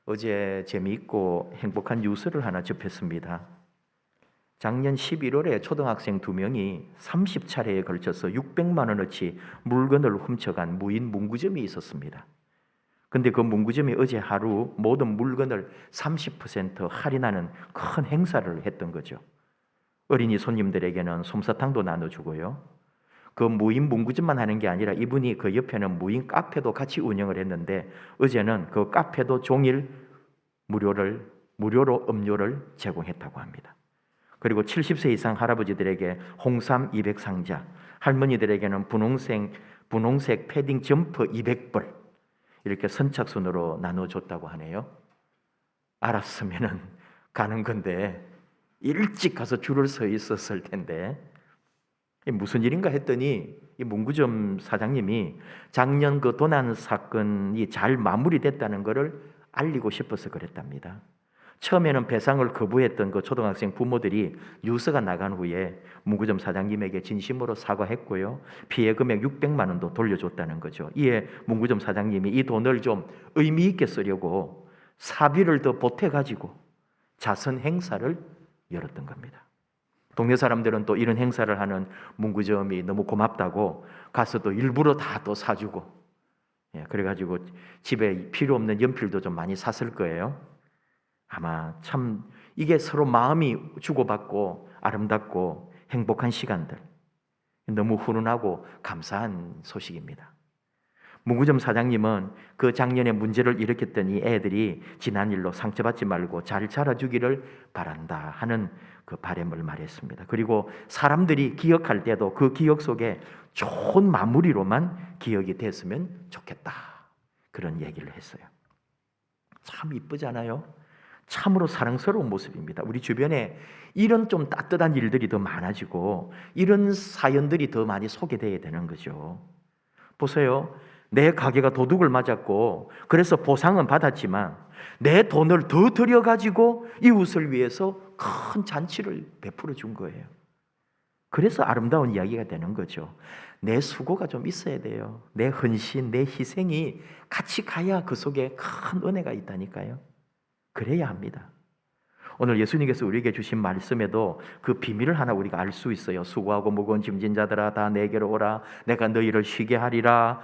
어제 재미있고 행복한 뉴스를 하나 접했습니다. 작년 11월에 초등학생 2명이 30차례에 걸쳐서 600만 원어치 물건을 훔쳐간 무인 문구점이 있었습니다. 근데 그 문구점이 어제 하루 모든 물건을 30% 할인하는 큰 행사를 했던 거죠. 어린이 손님들에게는 솜사탕도 나눠주고요. 그 무인 문구점만 하는 게 아니라 이분이 그 옆에는 무인 카페도 같이 운영을 했는데 어제는 그 카페도 종일 무료로 음료를 제공했다고 합니다. 그리고 70세 이상 할아버지들에게 홍삼 200상자, 할머니들에게는 분홍색 패딩 점퍼 200벌 이렇게 선착순으로 나눠줬다고 하네요. 알았으면은 가는 건데 일찍 가서 줄을 서 있었을 텐데 무슨 일인가 했더니 이 문구점 사장님이 작년 그 도난 사건이 잘 마무리됐다는 것을 알리고 싶어서 그랬답니다. 처음에는 배상을 거부했던 그 초등학생 부모들이 뉴스가 나간 후에 문구점 사장님에게 진심으로 사과했고요. 피해 금액 600만 원도 돌려줬다는 거죠. 이에 문구점 사장님이 이 돈을 좀 의미 있게 쓰려고 사비를 더 보태가지고 자선 행사를 열었던 겁니다. 동네 사람들은 또 이런 행사를 하는 문구점이 너무 고맙다고 가서 또 일부러 다 또 사주고, 그래가지고 집에 필요 없는 연필도 좀 많이 샀을 거예요. 아마 참 이게 서로 마음이 주고받고 아름답고 행복한 시간들, 너무 훈훈하고 감사한 소식입니다. 문구점 사장님은 그 작년에 문제를 일으켰던 이 애들이 지난 일로 상처받지 말고 잘 자라주기를 바란다 하는 그 바람을 말했습니다. 그리고 사람들이 기억할 때도 그 기억 속에 좋은 마무리로만 기억이 됐으면 좋겠다, 그런 얘기를 했어요. 참 이쁘잖아요. 참으로 사랑스러운 모습입니다. 우리 주변에 이런 좀 따뜻한 일들이 더 많아지고 이런 사연들이 더 많이 소개되어야 되는 거죠. 보세요. 내 가게가 도둑을 맞았고 그래서 보상은 받았지만 내 돈을 더 들여가지고 이웃을 위해서 큰 잔치를 베풀어 준 거예요. 그래서 아름다운 이야기가 되는 거죠. 내 수고가 좀 있어야 돼요. 내 헌신, 내 희생이 같이 가야 그 속에 큰 은혜가 있다니까요. 그래야 합니다. 오늘 예수님께서 우리에게 주신 말씀에도 그 비밀을 하나 우리가 알 수 있어요. 수고하고 무거운 짐진 자들아 다 내게로 오라. 내가 너희를 쉬게 하리라.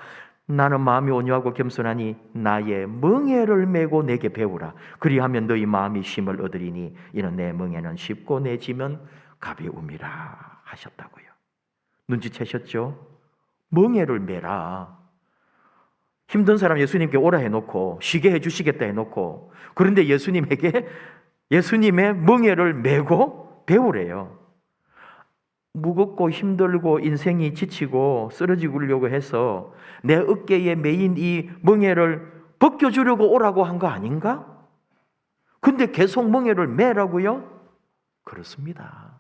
나는 마음이 온유하고 겸손하니 나의 멍에를 메고 내게 배우라. 그리하면 너희 마음이 쉼을 얻으리니 이는 내 멍에는 쉽고 내 짐은 가벼움이라 하셨다고요. 눈치채셨죠? 멍에를 메라. 힘든 사람 예수님께 오라 해놓고 쉬게 해주시겠다 해놓고, 그런데 예수님에게 예수님의 멍에를 메고 배우래요. 무겁고 힘들고 인생이 지치고 쓰러지려고 해서 내 어깨에 메인 이 멍에를 벗겨주려고 오라고 한 거 아닌가? 근데 계속 멍에를 메라고요? 그렇습니다.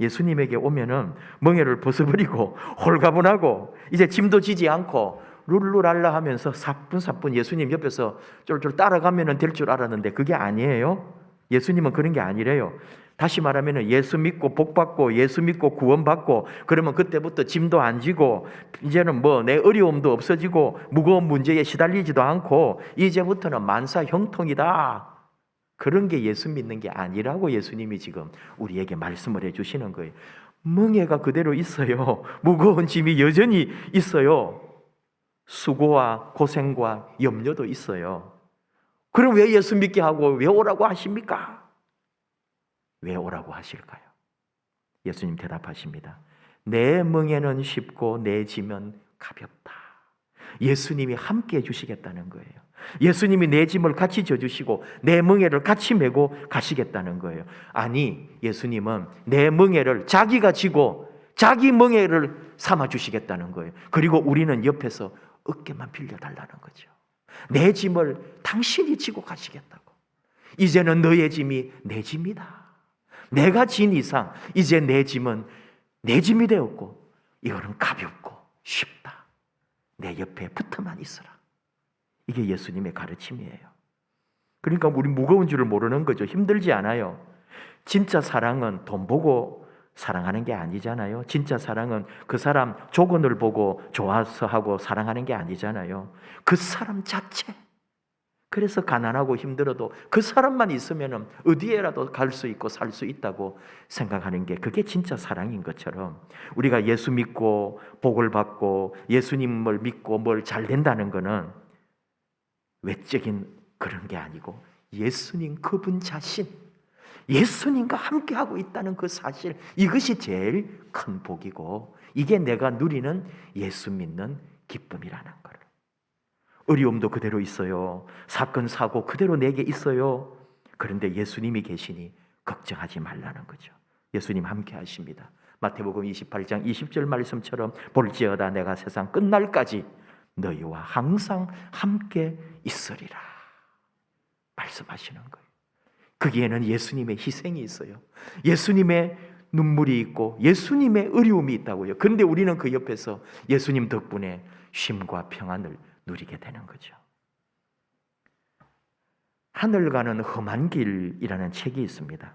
예수님에게 오면은 멍에를 벗어버리고 홀가분하고 이제 짐도 지지 않고 룰루랄라 하면서 사뿐사뿐 예수님 옆에서 쫄쫄 따라가면 될 줄 알았는데 그게 아니에요. 예수님은 그런 게 아니래요. 다시 말하면 예수 믿고 복받고 예수 믿고 구원받고 그러면 그때부터 짐도 안 지고 이제는 뭐 내 어려움도 없어지고 무거운 문제에 시달리지도 않고 이제부터는 만사 형통이다. 그런 게 예수 믿는 게 아니라고 예수님이 지금 우리에게 말씀을 해주시는 거예요. 멍에가 그대로 있어요. 무거운 짐이 여전히 있어요. 수고와 고생과 염려도 있어요. 그럼 왜 예수 믿게 하고 왜 오라고 하십니까? 왜 오라고 하실까요? 예수님 대답하십니다. 내 멍에는 쉽고 내 짐은 가볍다. 예수님이 함께 해주시겠다는 거예요. 예수님이 내 짐을 같이 져주시고 내 멍에를 같이 메고 가시겠다는 거예요. 아니, 예수님은 내 멍에를 자기가 지고 자기 멍에를 삼아주시겠다는 거예요. 그리고 우리는 옆에서 어깨만 빌려달라는 거죠. 내 짐을 당신이 지고 가시겠다고. 이제는 너의 짐이 내 짐이다. 내가 진 이상 이제 내 짐은 내 짐이 되었고 이거는 가볍고 쉽다. 내 옆에 붙어만 있어라. 이게 예수님의 가르침이에요. 그러니까 우리 무거운 줄을 모르는 거죠. 힘들지 않아요. 진짜 사랑은 돈 보고 사랑하는 게 아니잖아요. 진짜 사랑은 그 사람 조건을 보고 좋아서 하고 사랑하는 게 아니잖아요. 그 사람 자체, 그래서 가난하고 힘들어도 그 사람만 있으면 어디에라도 갈 수 있고 살 수 있다고 생각하는 게 그게 진짜 사랑인 것처럼 우리가 예수 믿고 복을 받고 예수님을 믿고 뭘 잘 된다는 거는 외적인 그런 게 아니고 예수님 그분 자신, 예수님과 함께하고 있다는 그 사실, 이것이 제일 큰 복이고 이게 내가 누리는 예수 믿는 기쁨이라는 거를. 어려움도 그대로 있어요. 사건 사고 그대로 내게 있어요. 그런데 예수님이 계시니 걱정하지 말라는 거죠. 예수님 함께 하십니다. 마태복음 28장 20절 말씀처럼 볼지어다 내가 세상 끝날까지 너희와 항상 함께 있으리라 말씀하시는 거예요. 거기에는 예수님의 희생이 있어요. 예수님의 눈물이 있고 예수님의 어려움이 있다고요. 그런데 우리는 그 옆에서 예수님 덕분에 쉼과 평안을 누리게 되는 거죠. 하늘 가는 험한 길이라는 책이 있습니다.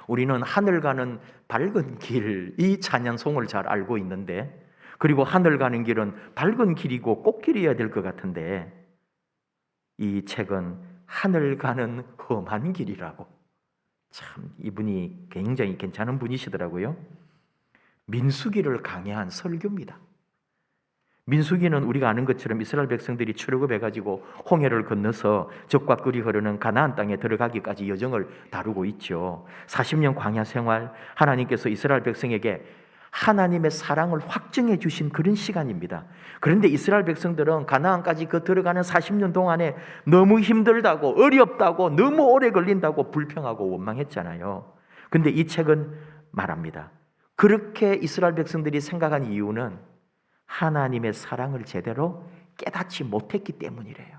우리는 하늘 가는 밝은 길, 이 찬양송을 잘 알고 있는데, 그리고 하늘 가는 길은 밝은 길이고 꽃길이어야 될 것 같은데 이 책은 하늘 가는 험한 길이라고, 참 이분이 굉장히 괜찮은 분이시더라고요. 민수기를 강해한 설교입니다. 민수기는 우리가 아는 것처럼 이스라엘 백성들이 출애굽해가지고 홍해를 건너서 적과 꿀이 흐르는 가나안 땅에 들어가기까지 여정을 다루고 있죠. 40년 광야 생활, 하나님께서 이스라엘 백성에게 하나님의 사랑을 확증해 주신 그런 시간입니다. 그런데 이스라엘 백성들은 가나안까지 그 들어가는 40년 동안에 너무 힘들다고, 어렵다고, 너무 오래 걸린다고 불평하고 원망했잖아요. 근데 이 책은 말합니다. 그렇게 이스라엘 백성들이 생각한 이유는 하나님의 사랑을 제대로 깨닫지 못했기 때문이래요.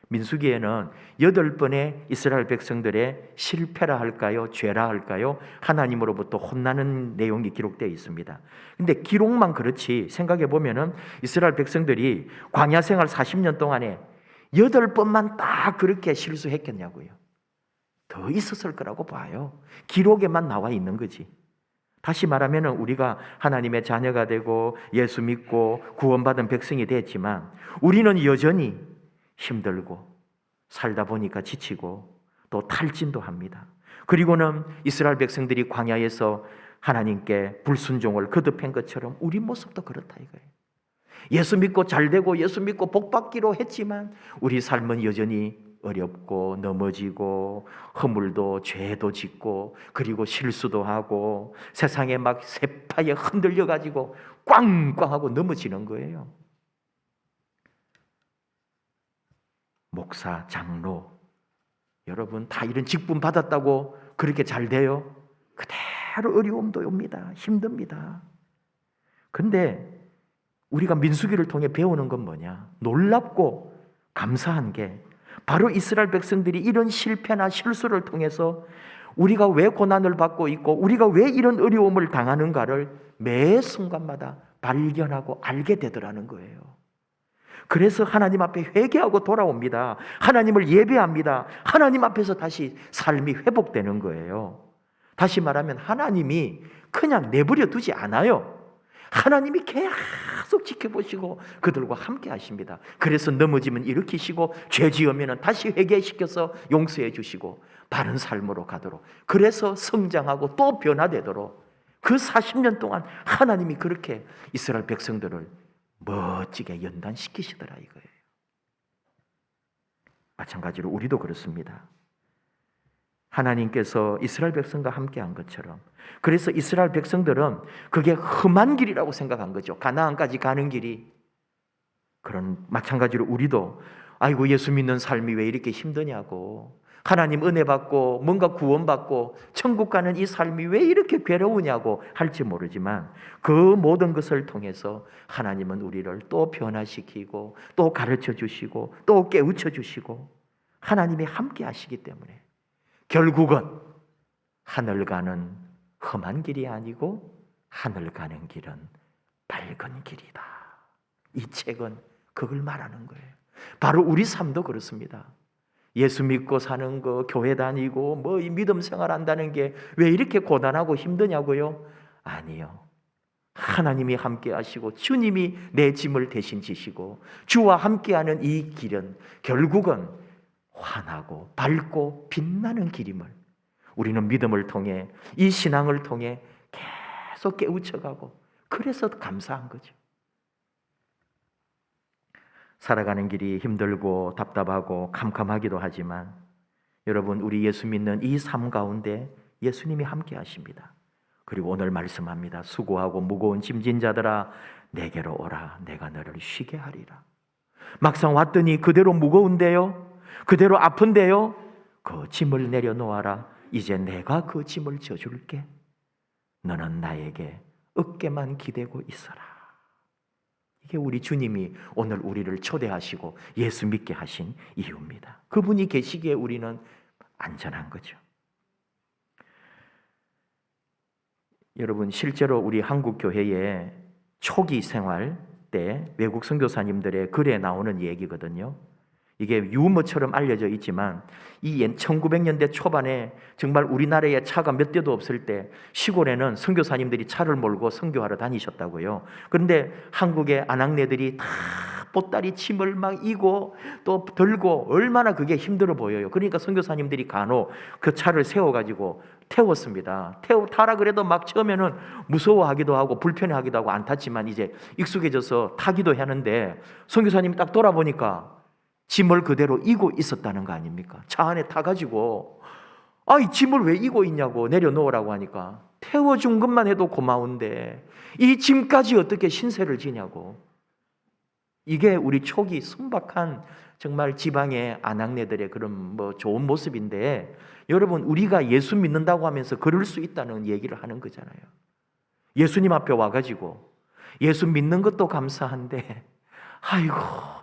민수기에는 8번의 이스라엘 백성들의 실패라 할까요? 죄라 할까요? 하나님으로부터 혼나는 내용이 기록되어 있습니다. 근데 기록만 그렇지 생각해 보면은 이스라엘 백성들이 광야 생활 40년 동안에 8번만 딱 그렇게 실수했겠냐고요. 더 있었을 거라고 봐요. 기록에만 나와 있는 거지. 다시 말하면 우리가 하나님의 자녀가 되고 예수 믿고 구원받은 백성이 됐지만 우리는 여전히 힘들고 살다 보니까 지치고 또 탈진도 합니다. 그리고는 이스라엘 백성들이 광야에서 하나님께 불순종을 거듭한 것처럼 우리 모습도 그렇다 이거예요. 예수 믿고 잘 되고 예수 믿고 복 받기로 했지만 우리 삶은 여전히 어렵고 넘어지고 허물도 죄도 짓고 그리고 실수도 하고 세상에 막 세파에 흔들려 가지고 꽝꽝하고 넘어지는 거예요. 목사, 장로 여러분 다 이런 직분 받았다고 그렇게 잘 돼요? 그대로 어려움도 옵니다. 힘듭니다. 그런데 우리가 민수기를 통해 배우는 건 뭐냐? 놀랍고 감사한 게 바로 이스라엘 백성들이 이런 실패나 실수를 통해서 우리가 왜 고난을 받고 있고 우리가 왜 이런 어려움을 당하는가를 매 순간마다 발견하고 알게 되더라는 거예요. 그래서 하나님 앞에 회개하고 돌아옵니다. 하나님을 예배합니다. 하나님 앞에서 다시 삶이 회복되는 거예요. 다시 말하면 하나님이 그냥 내버려 두지 않아요. 하나님이 계속 지켜보시고 그들과 함께 하십니다. 그래서 넘어지면 일으키시고 죄 지으면 다시 회개시켜서 용서해 주시고 바른 삶으로 가도록, 그래서 성장하고 또 변화되도록 그 40년 동안 하나님이 그렇게 이스라엘 백성들을 멋지게 연단시키시더라 이거예요. 마찬가지로 우리도 그렇습니다. 하나님께서 이스라엘 백성과 함께한 것처럼, 그래서 이스라엘 백성들은 그게 험한 길이라고 생각한 거죠. 가나안까지 가는 길이. 그런 마찬가지로 우리도 아이고 예수 믿는 삶이 왜 이렇게 힘드냐고, 하나님 은혜 받고 뭔가 구원받고 천국 가는 이 삶이 왜 이렇게 괴로우냐고 할지 모르지만 그 모든 것을 통해서 하나님은 우리를 또 변화시키고 또 가르쳐 주시고 또 깨우쳐 주시고 하나님이 함께 하시기 때문에 결국은 하늘 가는 험한 길이 아니고 하늘 가는 길은 밝은 길이다. 이 책은 그걸 말하는 거예요. 바로 우리 삶도 그렇습니다. 예수 믿고 사는 거, 교회 다니고 이 믿음 생활 한다는 게 왜 이렇게 고단하고 힘드냐고요? 아니요. 하나님이 함께 하시고 주님이 내 짐을 대신 지시고 주와 함께하는 이 길은 결국은 환하고 밝고 빛나는 길임을 우리는 믿음을 통해 이 신앙을 통해 계속 깨우쳐가고 그래서 감사한 거죠. 살아가는 길이 힘들고 답답하고 캄캄하기도 하지만 여러분, 우리 예수 믿는 이 삶 가운데 예수님이 함께 하십니다. 그리고 오늘 말씀합니다. 수고하고 무거운 짐진 자들아 내게로 오라. 내가 너를 쉬게 하리라. 막상 왔더니 그대로 무거운데요, 그대로 아픈데요, 그 짐을 내려놓아라. 이제 내가 그 짐을 져줄게. 너는 나에게 어깨만 기대고 있어라. 이게 우리 주님이 오늘 우리를 초대하시고 예수 믿게 하신 이유입니다. 그분이 계시기에 우리는 안전한 거죠. 여러분, 실제로 우리 한국 교회의 초기 생활 때 외국 선교사님들의 글에 나오는 얘기거든요. 이게 유머처럼 알려져 있지만 이 1900년대 초반에 정말 우리나라에 차가 몇 대도 없을 때 시골에는 선교사님들이 차를 몰고 선교하러 다니셨다고요. 그런데 한국의 아낙네들이 다 보따리 짐을 막 이고 또 들고 얼마나 그게 힘들어 보여요. 그러니까 선교사님들이 간혹 그 차를 세워가지고 태웠습니다. 타라 그래도 막 처음에는 무서워하기도 하고 불편해하기도 하고 안 탔지만 이제 익숙해져서 타기도 하는데 선교사님이 딱 돌아보니까 짐을 그대로 이고 있었다는 거 아닙니까? 차 안에 타가지고 이 짐을 왜 이고 있냐고 내려놓으라고 하니까 태워준 것만 해도 고마운데 이 짐까지 어떻게 신세를 지냐고. 이게 우리 초기 순박한 정말 지방의 아낙네들의 그런 좋은 모습인데, 여러분, 우리가 예수 믿는다고 하면서 그럴 수 있다는 얘기를 하는 거잖아요. 예수님 앞에 와가지고 예수 믿는 것도 감사한데 아이고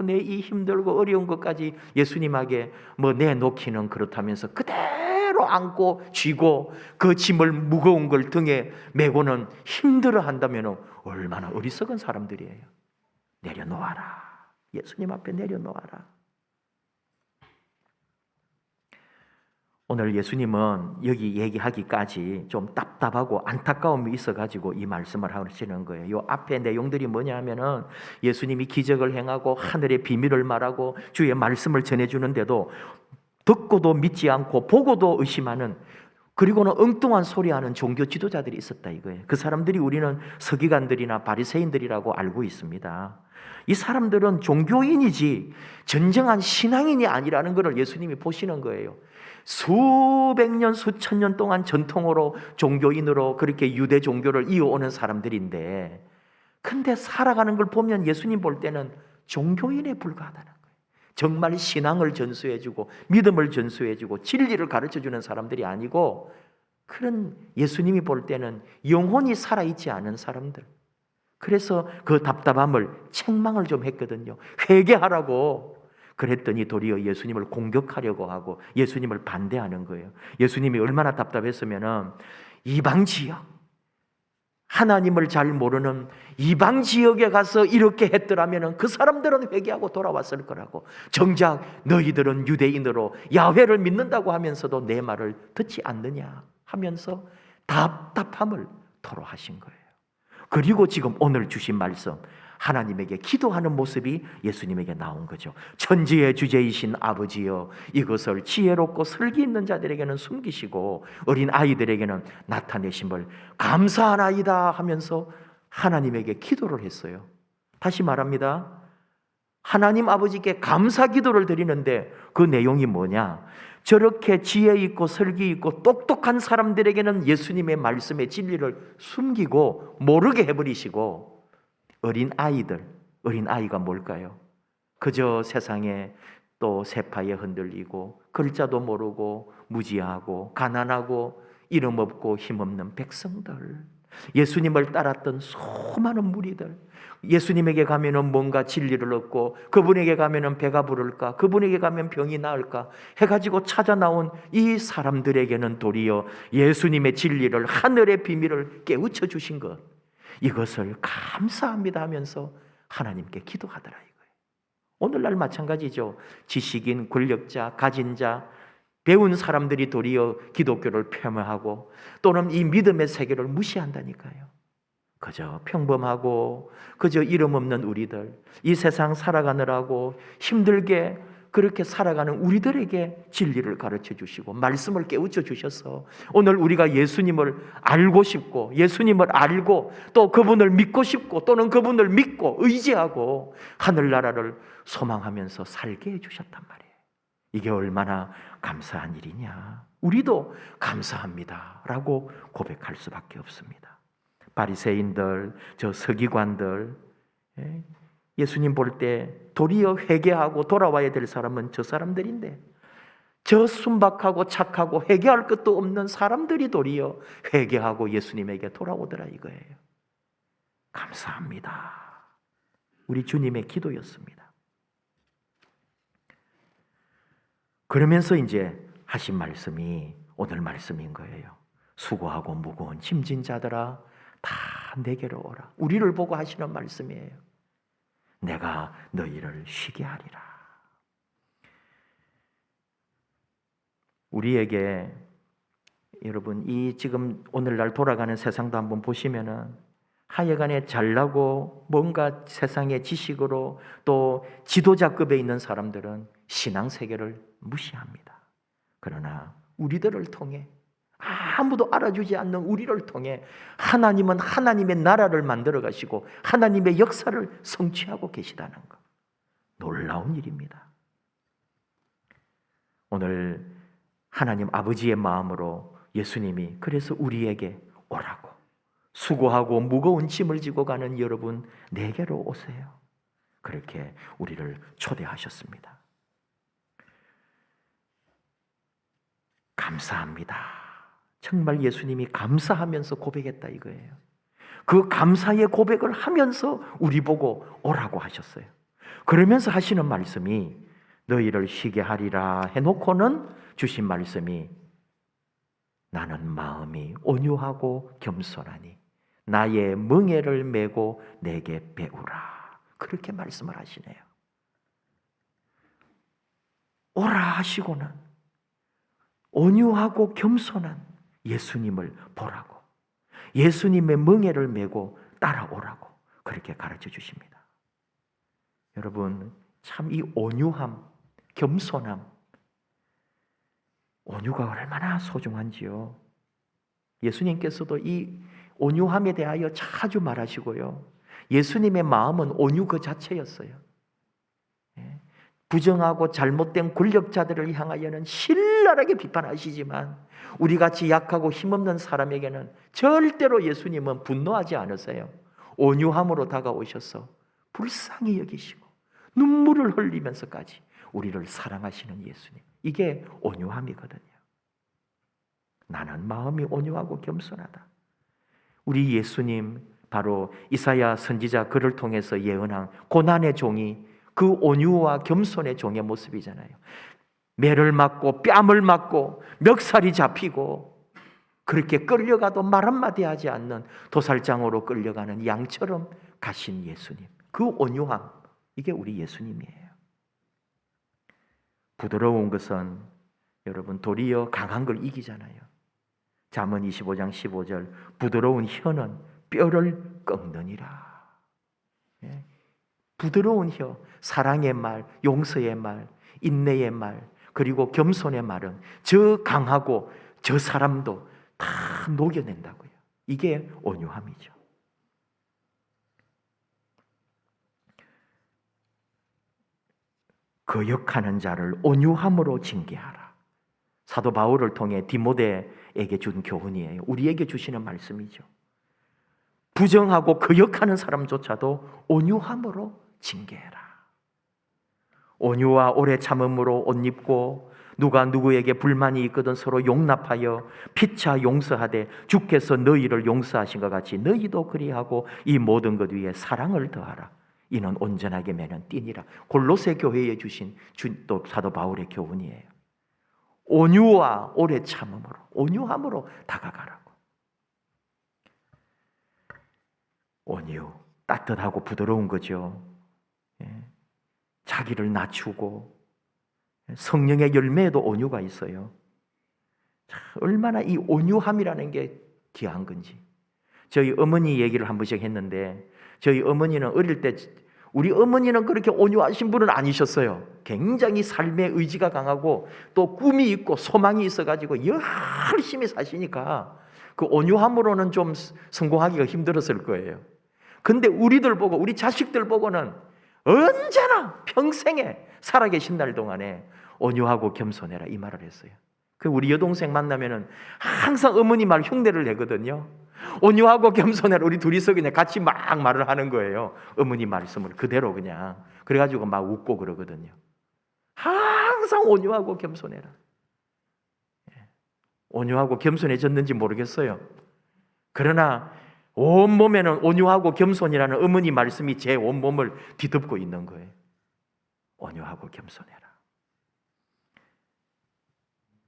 내 이 힘들고 어려운 것까지 예수님에게 내놓기는 그렇다면서 그대로 안고 쥐고 그 짐을 무거운 걸 등에 메고는 힘들어 한다면 얼마나 어리석은 사람들이에요. 내려놓아라. 예수님 앞에 내려놓아라. 오늘 예수님은 여기 얘기하기까지 좀 답답하고 안타까움이 있어가지고 이 말씀을 하시는 거예요. 이 앞에 내용들이 뭐냐 하면은 예수님이 기적을 행하고 하늘의 비밀을 말하고 주의 말씀을 전해주는데도 듣고도 믿지 않고 보고도 의심하는, 그리고는 엉뚱한 소리하는 종교 지도자들이 있었다 이거예요. 그 사람들이 우리는 서기관들이나 바리새인들이라고 알고 있습니다. 이 사람들은 종교인이지 진정한 신앙인이 아니라는 것을 예수님이 보시는 거예요. 수백 년, 수천 년 동안 전통으로 종교인으로 그렇게 유대 종교를 이어오는 사람들인데, 근데 살아가는 걸 보면 예수님 볼 때는 종교인에 불과하다는 거예요. 정말 신앙을 전수해주고 믿음을 전수해주고 진리를 가르쳐주는 사람들이 아니고, 그런 예수님이 볼 때는 영혼이 살아있지 않은 사람들. 그래서 그 답답함을 책망을 좀 했거든요. 회개하라고. 그랬더니 도리어 예수님을 공격하려고 하고 예수님을 반대하는 거예요. 예수님이 얼마나 답답했으면 이방 지역, 하나님을 잘 모르는 이방 지역에 가서 이렇게 했더라면 그 사람들은 회개하고 돌아왔을 거라고. 정작 너희들은 유대인으로 야훼를 믿는다고 하면서도 내 말을 듣지 않느냐 하면서 답답함을 토로하신 거예요. 그리고 지금 오늘 주신 말씀, 하나님에게 기도하는 모습이 예수님에게 나온 거죠. 천지의 주제이신 아버지여, 이것을 지혜롭고 슬기 있는 자들에게는 숨기시고 어린 아이들에게는 나타내심을 감사하나이다 하면서 하나님에게 기도를 했어요. 다시 말합니다. 하나님 아버지께 감사 기도를 드리는데 그 내용이 뭐냐? 저렇게 지혜 있고 슬기 있고 똑똑한 사람들에게는 예수님의 말씀의 진리를 숨기고 모르게 해버리시고, 어린 아이가 뭘까요? 그저 세상에 또 세파에 흔들리고 글자도 모르고 무지하고 가난하고 이름 없고 힘없는 백성들, 예수님을 따랐던 수많은 무리들, 예수님에게 가면은 뭔가 진리를 얻고 그분에게 가면은 배가 부를까, 그분에게 가면 병이 나을까 해가지고 찾아 나온 이 사람들에게는 도리어 예수님의 진리를, 하늘의 비밀을 깨우쳐 주신 것, 이것을 감사합니다 하면서 하나님께 기도하더라 이거예요. 오늘날 마찬가지죠. 지식인, 권력자, 가진 자, 배운 사람들이 도리어 기독교를 폄하하고 또는 이 믿음의 세계를 무시한다니까요. 그저 평범하고 그저 이름 없는 우리들, 이 세상 살아가느라고 힘들게 그렇게 살아가는 우리들에게 진리를 가르쳐 주시고 말씀을 깨우쳐 주셔서 오늘 우리가 예수님을 알고 싶고 예수님을 알고 또 그분을 믿고 싶고 또는 그분을 믿고 의지하고 하늘나라를 소망하면서 살게 해주셨단 말이에요. 이게 얼마나 감사한 일이냐. 우리도 감사합니다 라고 고백할 수밖에 없습니다. 바리새인들, 저 서기관들, 예수님 볼 때 도리어 회개하고 돌아와야 될 사람은 저 사람들인데 저 순박하고 착하고 회개할 것도 없는 사람들이 도리어 회개하고 예수님에게 돌아오더라 이거예요. 감사합니다. 우리 주님의 기도였습니다. 그러면서 이제 하신 말씀이 오늘 말씀인 거예요. 수고하고 무거운 짐진 자들아 다 내게로 오라. 우리를 보고 하시는 말씀이에요. 내가 너희를 쉬게 하리라. 우리에게 여러분 이 지금 오늘날 돌아가는 세상도 한번 보시면은 하여간에 잘나고 뭔가 세상의 지식으로 또 지도자급에 있는 사람들은 신앙 세계를 무시합니다. 그러나 우리들을 통해 아무도 알아주지 않는 우리를 통해 하나님은 하나님의 나라를 만들어 가시고 하나님의 역사를 성취하고 계시다는 것. 놀라운 일입니다. 오늘 하나님 아버지의 마음으로 예수님이 그래서 우리에게 오라고 수고하고 무거운 짐을 지고 가는 여러분 내게로 오세요. 그렇게 우리를 초대하셨습니다. 감사합니다. 정말 예수님이 감사하면서 고백했다 이거예요. 그 감사의 고백을 하면서 우리 보고 오라고 하셨어요. 그러면서 하시는 말씀이 너희를 쉬게 하리라 해놓고는 주신 말씀이 나는 마음이 온유하고 겸손하니 나의 멍에를 메고 내게 배우라. 그렇게 말씀을 하시네요. 오라 하시고는 온유하고 겸손한 예수님을 보라고 예수님의 멍에를 메고 따라오라고 그렇게 가르쳐 주십니다. 여러분 참 이 온유함, 겸손함, 온유가 얼마나 소중한지요. 예수님께서도 이 온유함에 대하여 자주 말하시고요. 예수님의 마음은 온유 그 자체였어요. 부정하고 잘못된 권력자들을 향하여는 신랄하게 비판하시지만 우리같이 약하고 힘없는 사람에게는 절대로 예수님은 분노하지 않으세요. 온유함으로 다가오셔서 불쌍히 여기시고 눈물을 흘리면서까지 우리를 사랑하시는 예수님. 이게 온유함이거든요. 나는 마음이 온유하고 겸손하다. 우리 예수님 바로 이사야 선지자 그를 통해서 예언한 고난의 종이 그 온유와 겸손의 종의 모습이잖아요. 매를 맞고 뺨을 맞고 멱살이 잡히고 그렇게 끌려가도 말 한마디 하지 않는 도살장으로 끌려가는 양처럼 가신 예수님. 그 온유함, 이게 우리 예수님이에요. 부드러운 것은 여러분 도리어 강한 걸 이기잖아요. 잠언 25장 15절 부드러운 혀는 뼈를 꺾느니라. 부드러운 혀, 사랑의 말, 용서의 말, 인내의 말, 그리고 겸손의 말은 저 강하고 저 사람도 다 녹여낸다고요. 이게 온유함이죠. 거역하는 자를 온유함으로 징계하라. 사도 바울을 통해 디모데에게 준 교훈이에요. 우리에게 주시는 말씀이죠. 부정하고 거역하는 사람조차도 온유함으로 징계해라. 온유와 오래 참음으로 옷 입고 누가 누구에게 불만이 있거든 서로 용납하여 피차 용서하되 주께서 너희를 용서하신 것 같이 너희도 그리하고 이 모든 것 위에 사랑을 더하라. 이는 온전하게 매는 띠니라. 골로새 교회에 주신 또 사도 바울의 교훈이에요. 온유와 오래 참음으로 온유함으로 다가가라고. 온유, 따뜻하고 부드러운 거죠. 자기를 낮추고 성령의 열매에도 온유가 있어요. 얼마나 이 온유함이라는 게 귀한 건지. 저희 어머니 얘기를 한 번씩 했는데, 저희 어머니는 어릴 때, 우리 어머니는 그렇게 온유하신 분은 아니셨어요. 굉장히 삶의 의지가 강하고 또 꿈이 있고 소망이 있어가지고 열심히 사시니까 그 온유함으로는 좀 성공하기가 힘들었을 거예요. 근데 우리들 보고, 우리 자식들 보고는 언제나 평생에 살아계신 날 동안에 온유하고 겸손해라 이 말을 했어요. 그 우리 여동생 만나면은 항상 어머니 말 흉내를 내거든요. 온유하고 겸손해라, 우리 둘이서 그냥 같이 막 말을 하는 거예요. 어머니 말씀을 그대로 그냥. 그래가지고 막 웃고 그러거든요. 항상 온유하고 겸손해라. 온유하고 겸손해졌는지 모르겠어요. 그러나 온몸에는 온유하고 겸손이라는 어머니 말씀이 제 온몸을 뒤덮고 있는 거예요. 온유하고 겸손해라.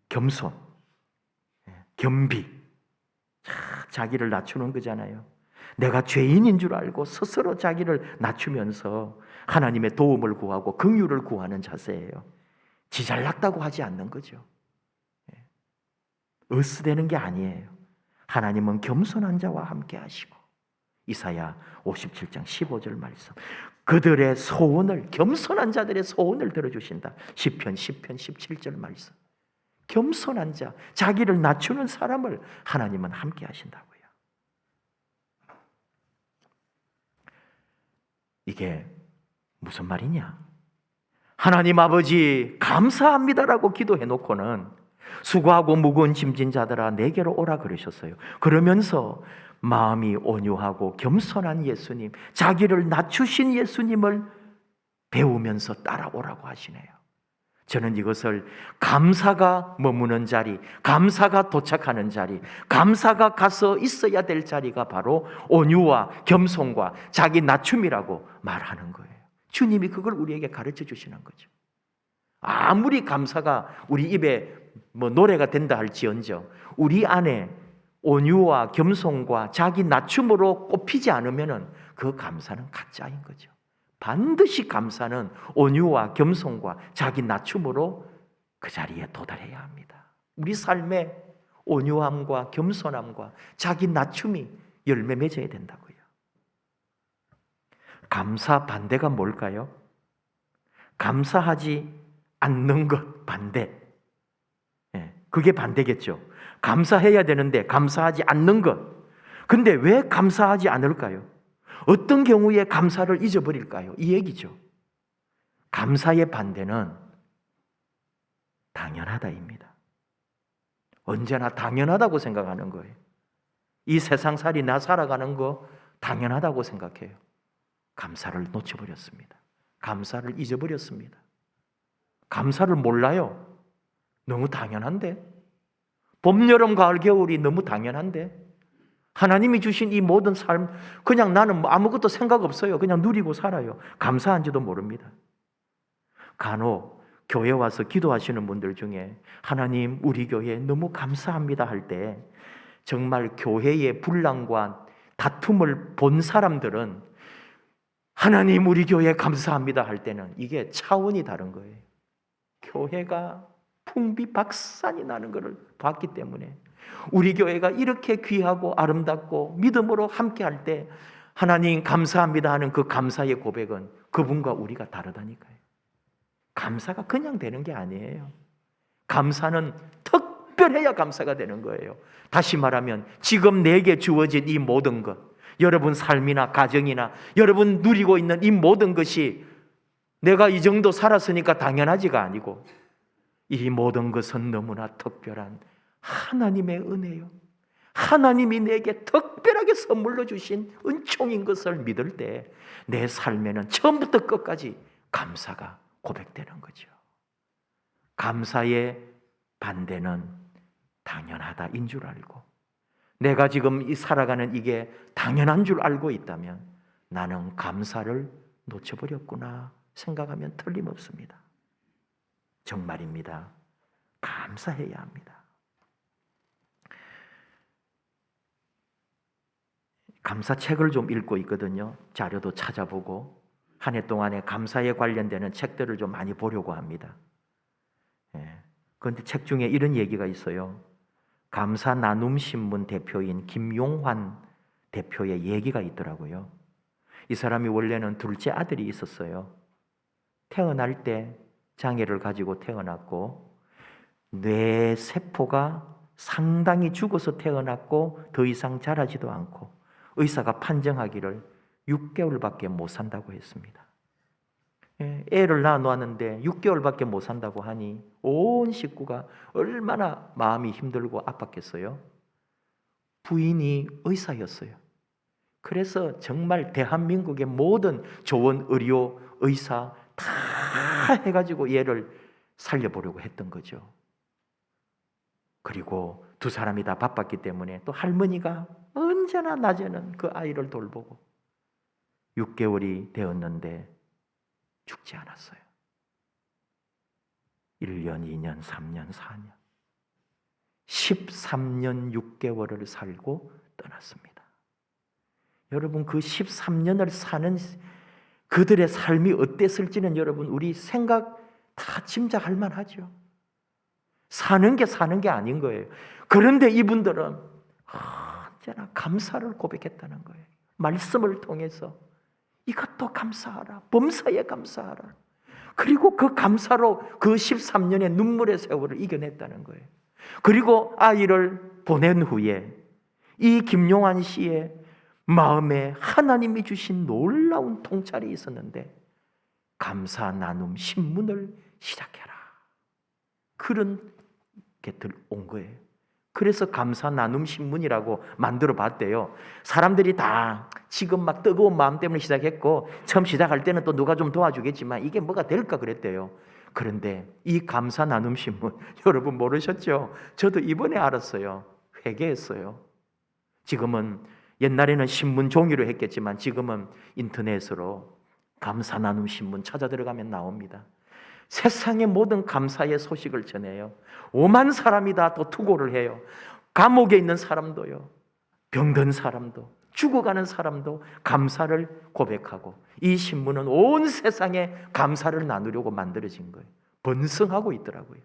겸손, 겸비, 자기를 낮추는 거잖아요. 내가 죄인인 줄 알고 스스로 자기를 낮추면서 하나님의 도움을 구하고 긍휼을 구하는 자세예요. 지 잘났다고 하지 않는 거죠. 으스대는 게 아니에요. 하나님은 겸손한 자와 함께 하시고, 이사야 57장 15절 말씀, 그들의 소원을, 겸손한 자들의 소원을 들어주신다. 시편 17절 말씀, 겸손한 자, 자기를 낮추는 사람을 하나님은 함께 하신다고요. 이게 무슨 말이냐? 하나님 아버지 감사합니다라고 기도해 놓고는 수고하고 무거운 짐진 자들아 내게로 오라 그러셨어요. 그러면서 마음이 온유하고 겸손한 예수님, 자기를 낮추신 예수님을 배우면서 따라오라고 하시네요. 저는 이것을 감사가 머무는 자리, 감사가 도착하는 자리, 감사가 가서 있어야 될 자리가 바로 온유와 겸손과 자기 낮춤이라고 말하는 거예요. 주님이 그걸 우리에게 가르쳐 주시는 거죠. 아무리 감사가 우리 입에 노래가 된다 할지언정 우리 안에 온유와 겸손과 자기 낮춤으로 꼽히지 않으면 그 감사는 가짜인 거죠. 반드시 감사는 온유와 겸손과 자기 낮춤으로 그 자리에 도달해야 합니다. 우리 삶에 온유함과 겸손함과 자기 낮춤이 열매 맺어야 된다고요. 감사 반대가 뭘까요? 감사하지 않는 것 반대. 그게 반대겠죠. 감사해야 되는데 감사하지 않는 것. 근데 왜 감사하지 않을까요? 어떤 경우에 감사를 잊어버릴까요? 이 얘기죠. 감사의 반대는 당연하다입니다. 언제나 당연하다고 생각하는 거예요. 이 세상살이 나 살아가는 거 당연하다고 생각해요. 감사를 놓쳐버렸습니다. 감사를 잊어버렸습니다. 감사를 몰라요. 너무 당연한데? 봄, 여름, 가을, 겨울이 너무 당연한데? 하나님이 주신 이 모든 삶, 그냥 나는 아무것도 생각 없어요. 그냥 누리고 살아요. 감사한지도 모릅니다. 간혹 교회 와서 기도하시는 분들 중에 하나님 우리 교회 너무 감사합니다 할 때 정말 교회의 분란과 다툼을 본 사람들은 하나님 우리 교회 감사합니다 할 때는 이게 차원이 다른 거예요. 교회가 풍비박산이 나는 것을 봤기 때문에 우리 교회가 이렇게 귀하고 아름답고 믿음으로 함께 할 때 하나님 감사합니다 하는 그 감사의 고백은 그분과 우리가 다르다니까요. 감사가 그냥 되는 게 아니에요. 감사는 특별해야 감사가 되는 거예요. 다시 말하면 지금 내게 주어진 이 모든 것, 여러분 삶이나 가정이나 여러분 누리고 있는 이 모든 것이 내가 이 정도 살았으니까 당연하지가 아니고 이 모든 것은 너무나 특별한 하나님의 은혜요. 하나님이 내게 특별하게 선물로 주신 은총인 것을 믿을 때 내 삶에는 처음부터 끝까지 감사가 고백되는 거죠. 감사의 반대는 당연하다인 줄 알고 내가 지금 이 살아가는 이게 당연한 줄 알고 있다면 나는 감사를 놓쳐버렸구나 생각하면 틀림없습니다. 정말입니다. 감사해야 합니다. 감사책을 좀 읽고 있거든요. 자료도 찾아보고 한 해 동안에 감사에 관련되는 책들을 좀 많이 보려고 합니다. 그런데 책 중에 이런 얘기가 있어요. 감사 나눔 신문 대표인 김용환 대표의 얘기가 있더라고요. 이 사람이 원래는 둘째 아들이 있었어요. 태어날 때 장애를 가지고 태어났고 뇌 세포가 상당히 죽어서 태어났고 더 이상 자라지도 않고 의사가 판정하기를 6개월밖에 못 산다고 했습니다. 애를 낳아 놓았는데 6개월밖에 못 산다고 하니 온 식구가 얼마나 마음이 힘들고 아팠겠어요. 부인이 의사였어요. 그래서 정말 대한민국의 모든 좋은 의료, 의사 다 해가지고 얘를 살려보려고 했던 거죠. 그리고 두 사람이 다 바빴기 때문에 또 할머니가 언제나 낮에는 그 아이를 돌보고 6개월이 되었는데 죽지 않았어요. 1년, 2년, 3년, 4년 13년 6개월을 살고 떠났습니다. 여러분 그 13년을 사는 그들의 삶이 어땠을지는 여러분 우리 생각 다 짐작할 만하죠. 사는 게 아닌 거예요. 그런데 이분들은 언제나 감사를 고백했다는 거예요. 말씀을 통해서 이것도 감사하라. 범사에 감사하라. 그리고 그 감사로 그 13년의 눈물의 세월을 이겨냈다는 거예요. 그리고 아이를 보낸 후에 이 김용환 씨의 마음에 하나님이 주신 놀라운 통찰이 있었는데 감사 나눔 신문을 시작해라. 그런 게 온 거예요. 그래서 감사 나눔 신문이라고 만들어 봤대요. 사람들이 다 지금 막 뜨거운 마음 때문에 시작했고 처음 시작할 때는 또 누가 좀 도와주겠지만 이게 뭐가 될까 그랬대요. 그런데 이 감사 나눔 신문 여러분 모르셨죠? 저도 이번에 알았어요. 회개했어요. 지금은 옛날에는 신문 종이로 했겠지만 지금은 인터넷으로 감사 나눔 신문 찾아 들어가면 나옵니다. 세상의 모든 감사의 소식을 전해요. 오만 사람이 다 또 투고를 해요. 감옥에 있는 사람도요, 병든 사람도, 죽어가는 사람도 감사를 고백하고 이 신문은 온 세상에 감사를 나누려고 만들어진 거예요. 번성하고 있더라고요.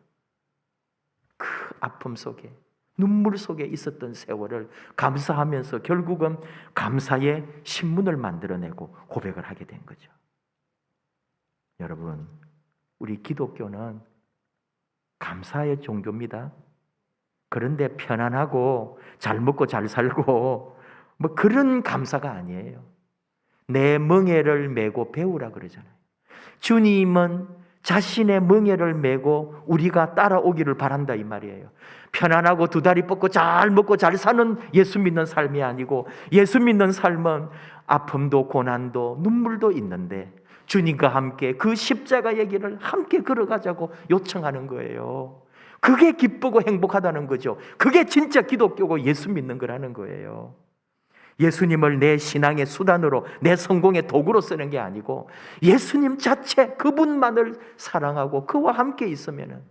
그 아픔 속에 눈물 속에 있었던 세월을 감사하면서 결국은 감사의 신문을 만들어내고 고백을 하게 된 거죠. 여러분 우리 기독교는 감사의 종교입니다. 그런데 편안하고 잘 먹고 잘 살고 뭐 그런 감사가 아니에요. 내 멍에를 메고 배우라 그러잖아요. 주님은 자신의 멍에를 메고 우리가 따라오기를 바란다 이 말이에요. 편안하고 두 다리 뻗고 잘 먹고 잘 사는 예수 믿는 삶이 아니고 예수 믿는 삶은 아픔도 고난도 눈물도 있는데 주님과 함께 그 십자가의 길을 함께 걸어가자고 요청하는 거예요. 그게 기쁘고 행복하다는 거죠. 그게 진짜 기독교고 예수 믿는 거라는 거예요. 예수님을 내 신앙의 수단으로 내 성공의 도구로 쓰는 게 아니고 예수님 자체 그분만을 사랑하고 그와 함께 있으면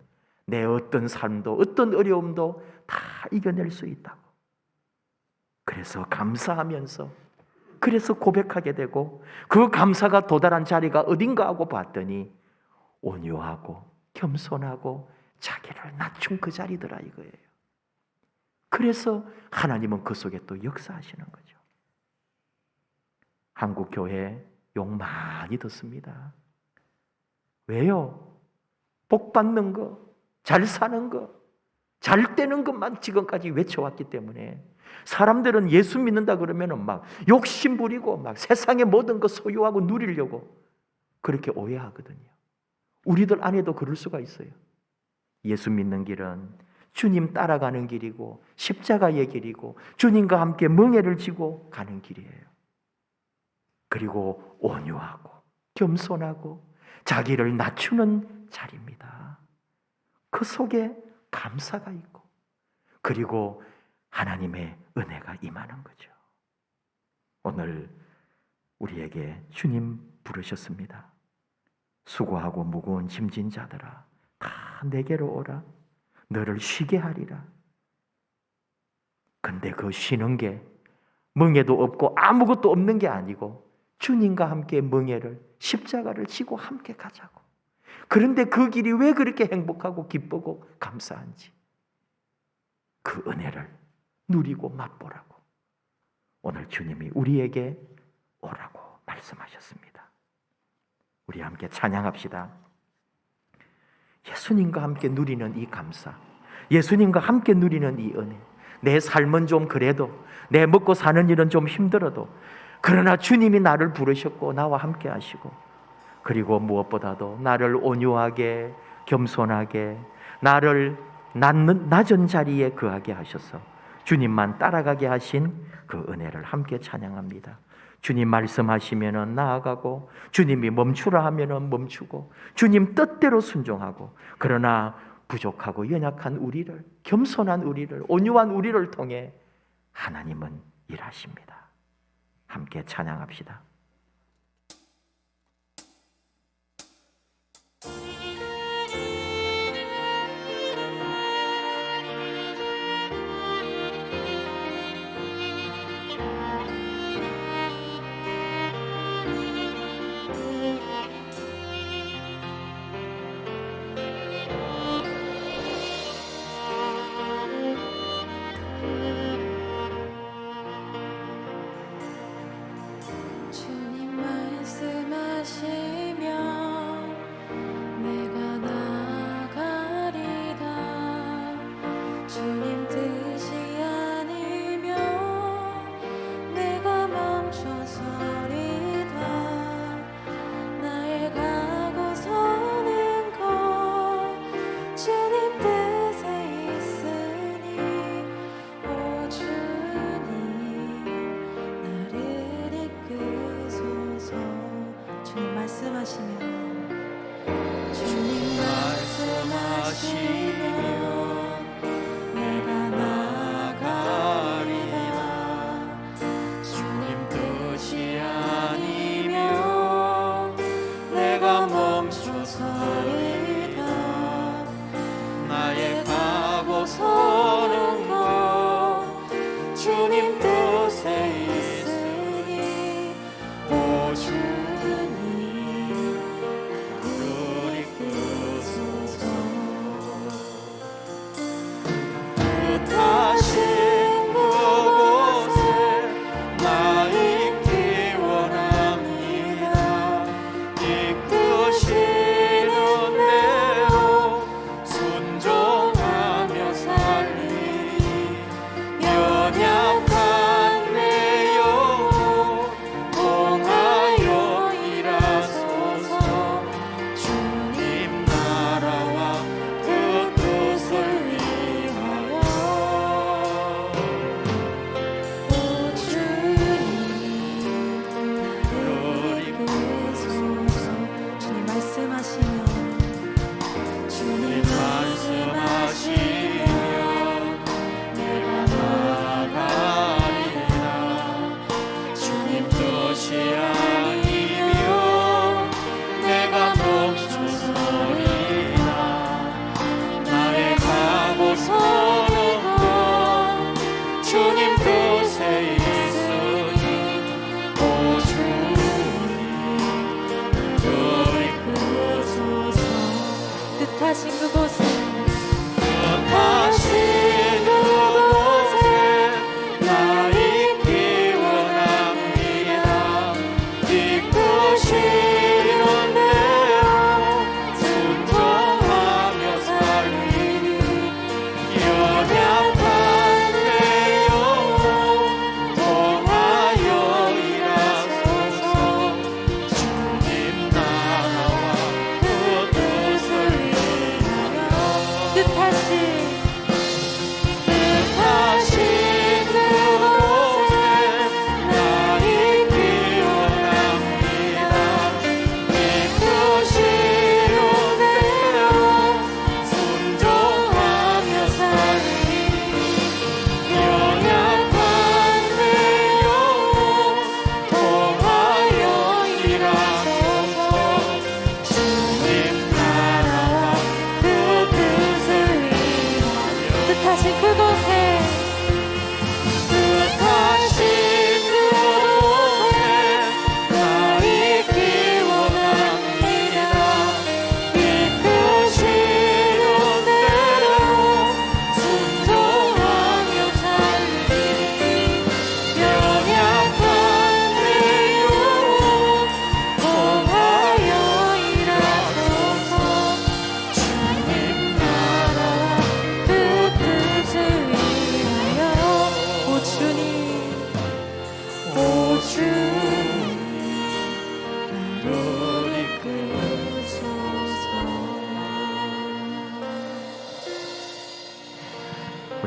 내 어떤 삶도 어떤 어려움도 다 이겨낼 수 있다고. 그래서 감사하면서 그래서 고백하게 되고 그 감사가 도달한 자리가 어딘가 하고 봤더니 온유하고 겸손하고 자기를 낮춘 그 자리더라 이거예요. 그래서 하나님은 그 속에 또 역사하시는 거죠. 한국 교회 욕 많이 듣습니다. 왜요? 복 받는 거, 잘 사는 거, 잘 되는 것만 지금까지 외쳐왔기 때문에 사람들은 예수 믿는다 그러면은 막 욕심 부리고 막 세상의 모든 것 소유하고 누리려고 그렇게 오해하거든요. 우리들 안에도 그럴 수가 있어요. 예수 믿는 길은 주님 따라가는 길이고 십자가의 길이고 주님과 함께 멍에를 지고 가는 길이에요. 그리고 온유하고 겸손하고 자기를 낮추는 자리입니다. 그 속에 감사가 있고 그리고 하나님의 은혜가 임하는 거죠. 오늘 우리에게 주님 부르셨습니다. 수고하고 무거운 짐진 자들아 다 내게로 오라. 너를 쉬게 하리라. 근데 그 쉬는 게 멍에도 없고 아무것도 없는 게 아니고 주님과 함께 멍에를 십자가를 지고 함께 가자고. 그런데 그 길이 왜 그렇게 행복하고 기쁘고 감사한지 그 은혜를 누리고 맛보라고. 오늘 주님이 우리에게 오라고 말씀하셨습니다. 우리 함께 찬양합시다. 예수님과 함께 누리는 이 감사, 예수님과 함께 누리는 이 은혜, 내 삶은 좀 그래도, 내 먹고 사는 일은 좀 힘들어도, 그러나 주님이 나를 부르셨고 나와 함께 하시고, 그리고 무엇보다도 나를 온유하게 겸손하게 나를 낮은 자리에 거하게 하셔서 주님만 따라가게 하신 그 은혜를 함께 찬양합니다. 주님 말씀하시면 나아가고, 주님이 멈추라 하면 멈추고, 주님 뜻대로 순종하고, 그러나 부족하고 연약한 우리를, 겸손한 우리를, 온유한 우리를 통해 하나님은 일하십니다. 함께 찬양합시다.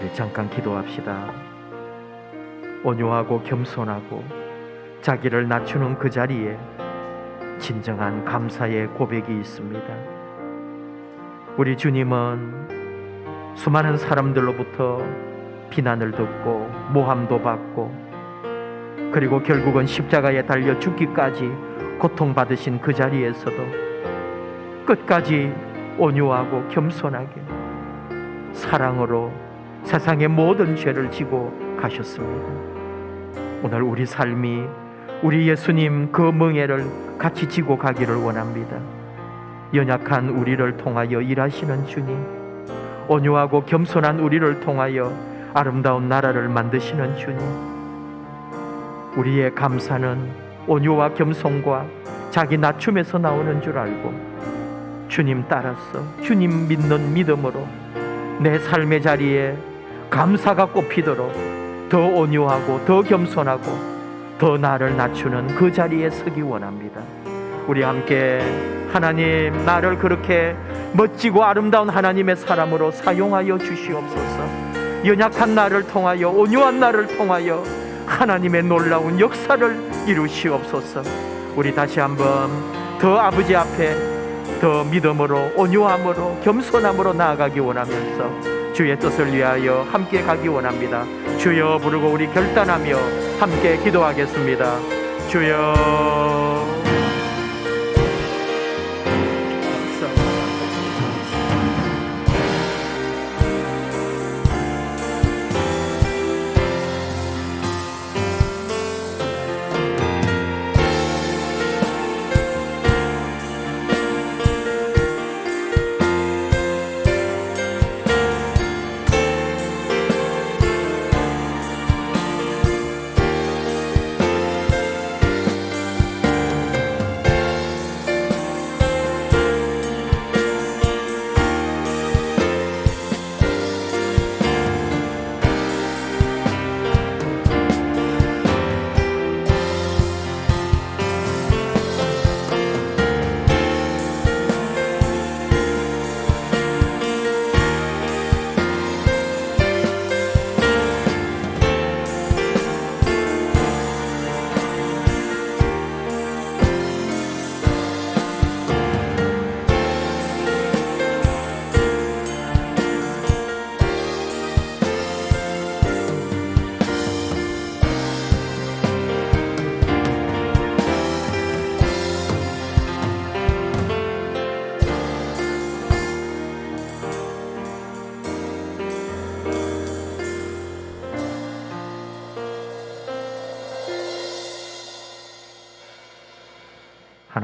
우리 잠깐 기도합시다. 온유하고 겸손하고 자기를 낮추는 그 자리에 진정한 감사의 고백이 있습니다. 우리 주님은 수많은 사람들로부터 비난을 듣고 모함도 받고 그리고 결국은 십자가에 달려 죽기까지 고통받으신 그 자리에서도 끝까지 온유하고 겸손하게 사랑으로 세상의 모든 죄를 지고 가셨습니다. 오늘 우리 삶이 우리 예수님 그 멍에를 같이 지고 가기를 원합니다. 연약한 우리를 통하여 일하시는 주님, 온유하고 겸손한 우리를 통하여 아름다운 나라를 만드시는 주님, 우리의 감사는 온유와 겸손과 자기 낮춤에서 나오는 줄 알고 주님 따라서 주님 믿는 믿음으로 내 삶의 자리에 감사가 꽃피도록 더 온유하고 더 겸손하고 더 나를 낮추는 그 자리에 서기 원합니다. 우리 함께 하나님, 나를 그렇게 멋지고 아름다운 하나님의 사람으로 사용하여 주시옵소서. 연약한 나를 통하여, 온유한 나를 통하여 하나님의 놀라운 역사를 이루시옵소서. 우리 다시 한번 더 아버지 앞에 더 믿음으로, 온유함으로, 겸손함으로 나아가기 원하면서 주의 뜻을 위하여 함께 가기 원합니다. 주여 부르고 우리 결단하며 함께 기도하겠습니다. 주여.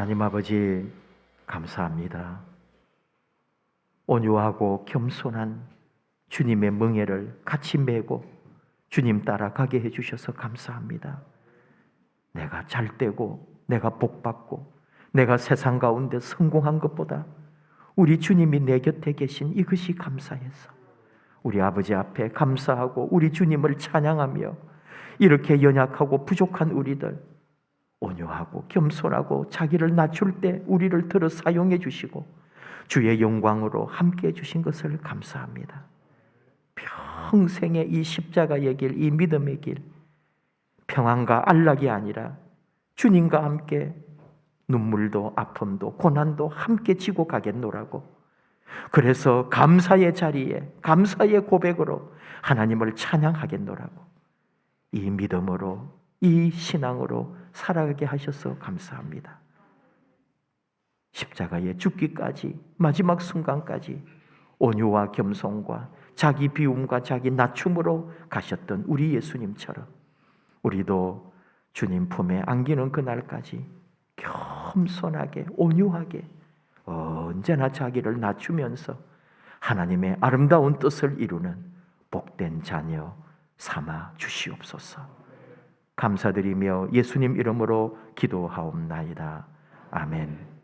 하나님 아버지, 감사합니다. 온유하고 겸손한 주님의 멍에를 같이 메고 주님 따라가게 해주셔서 감사합니다. 내가 잘되고 내가 복받고 내가 세상 가운데 성공한 것보다 우리 주님이 내 곁에 계신 이것이 감사해서 우리 아버지 앞에 감사하고 우리 주님을 찬양하며 이렇게 연약하고 부족한 우리들 온유하고 겸손하고 자기를 낮출 때 우리를 들어 사용해 주시고 주의 영광으로 함께 해 주신 것을 감사합니다. 평생의 이 십자가의 길, 이 믿음의 길, 평안과 안락이 아니라 주님과 함께 눈물도 아픔도 고난도 함께 지고 가겠노라고, 그래서 감사의 자리에 감사의 고백으로 하나님을 찬양하겠노라고, 이 믿음으로 이 신앙으로 살아가게 하셔서 감사합니다. 십자가에 죽기까지 마지막 순간까지 온유와 겸손과 자기 비움과 자기 낮춤으로 가셨던 우리 예수님처럼 우리도 주님 품에 안기는 그날까지 겸손하게 온유하게 언제나 자기를 낮추면서 하나님의 아름다운 뜻을 이루는 복된 자녀 삼아 주시옵소서. 감사드리며 예수님 이름으로 기도하옵나이다. 아멘.